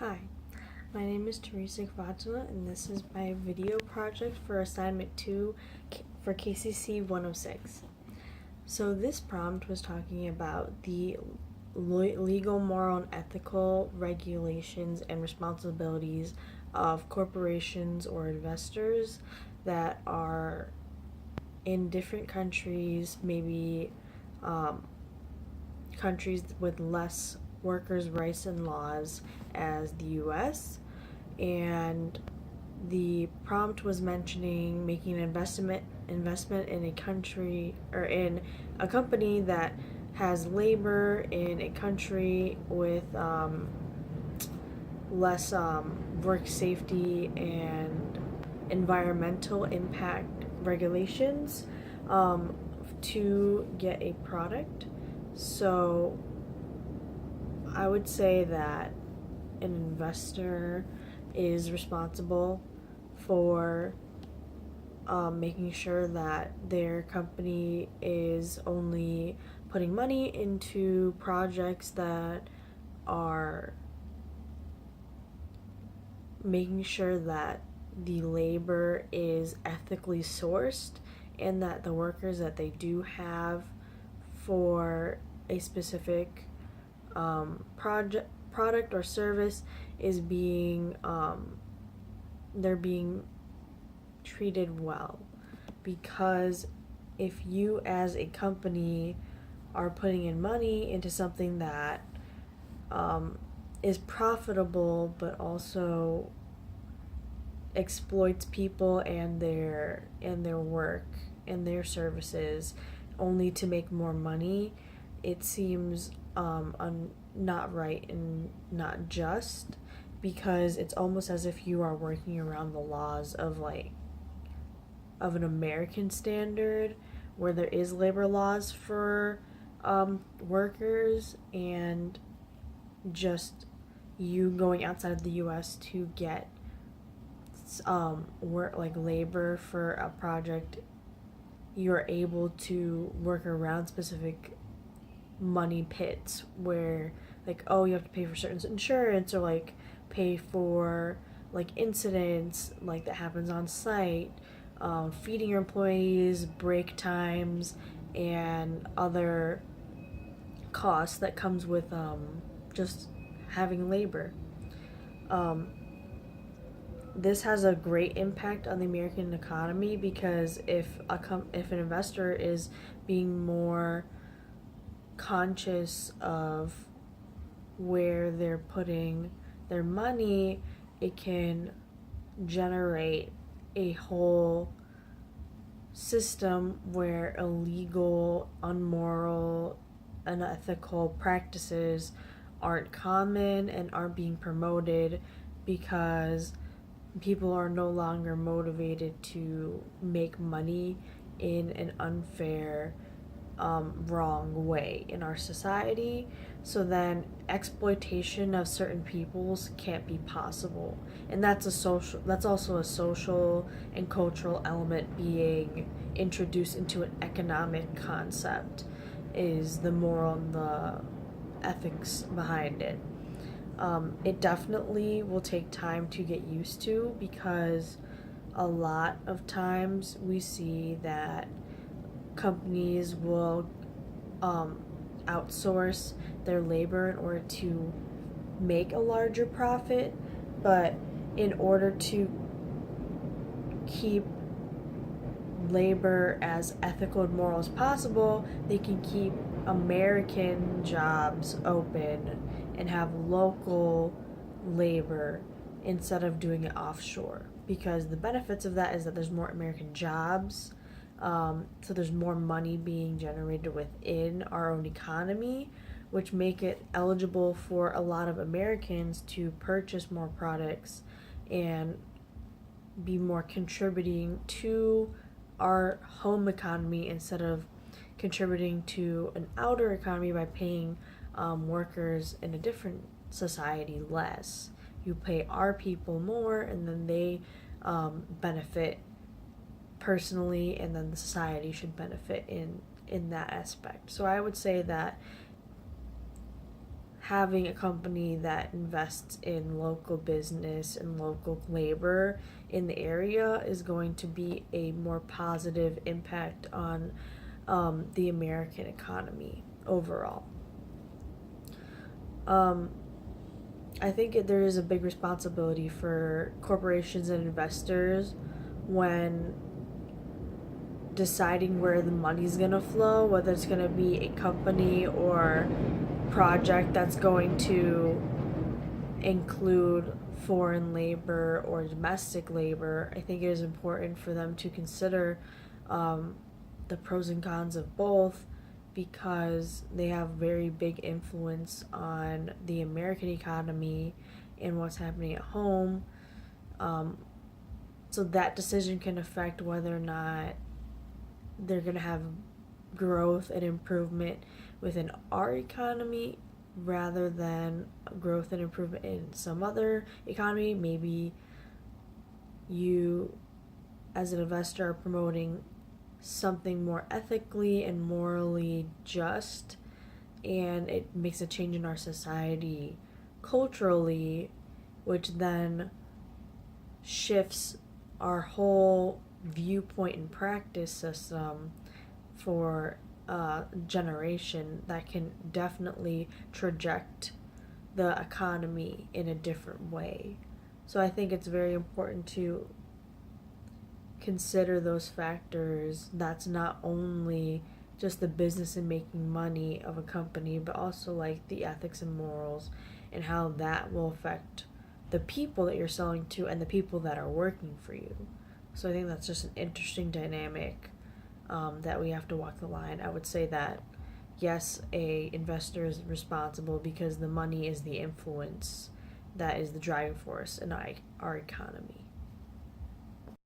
Hi, my name is Theresa Kovathana, and this is my video project for assignment 2 for KCC 106. So this prompt was talking about the legal, moral, and ethical regulations and responsibilities of corporations or investors that are in different countries, maybe countries with less workers' rights and laws as the US. And the prompt was mentioning making an investment in a country or in a company that has labor in a country with less work safety and environmental impact regulations to get a product. So I would say that an investor is responsible for making sure that their company is only putting money into projects that are making sure that the labor is ethically sourced and that the workers that they do have for a specific product or service is being they're being treated well. Because if you as a company are putting in money into something that is profitable but also exploits people and their work and their services only to make more money, it seems not right and not just, because it's almost as if you are working around the laws of an American standard where there is labor laws for workers, and just you going outside of the US to get work labor for a project, you're able to work around specific money pits where you have to pay for certain insurance or pay for incidents that happens on site, feeding your employees, break times, and other costs that comes with just having labor. This has a great impact on the American economy, because if an investor is being more conscious of where they're putting their money, it can generate a whole system where illegal, unmoral, unethical practices aren't common and aren't being promoted, because people are no longer motivated to make money in an unfair, wrong way in our society. So then exploitation of certain peoples can't be possible, and that's also a social and cultural element being introduced into an economic concept, is the moral and the ethics behind it. It definitely will take time to get used to, because a lot of times we see that companies will outsource their labor in order to make a larger profit, but in order to keep labor as ethical and moral as possible, they can keep American jobs open and have local labor instead of doing it offshore, because the benefits of that is that there's more American jobs, so there's more money being generated within our own economy, which make it eligible for a lot of Americans to purchase more products and be more contributing to our home economy instead of contributing to an outer economy by paying workers in a different society less. You pay our people more, and then they benefit personally, and then the society should benefit in that aspect. So I would say that having a company that invests in local business and local labor in the area is going to be a more positive impact on the American economy overall. I think there is a big responsibility for corporations and investors when deciding where the money's going to flow, whether it's going to be a company or project that's going to include foreign labor or domestic labor. I think it is important for them to consider the pros and cons of both, because they have very big influence on the American economy and what's happening at home. So that decision can affect whether or not they're going to have growth and improvement within our economy rather than growth and improvement in some other economy. Maybe you, as an investor, are promoting something more ethically and morally just, and it makes a change in our society culturally, which then shifts our whole viewpoint and practice system for a generation that can definitely traject the economy in a different way. So I think it's very important to consider those factors. That's not only just the business and making money of a company, but also like the ethics and morals and how that will affect the people that you're selling to and the people that are working for you. So I think that's just an interesting dynamic that we have to walk the line. I would say that yes, a investor is responsible because the money is the influence that is the driving force in our economy.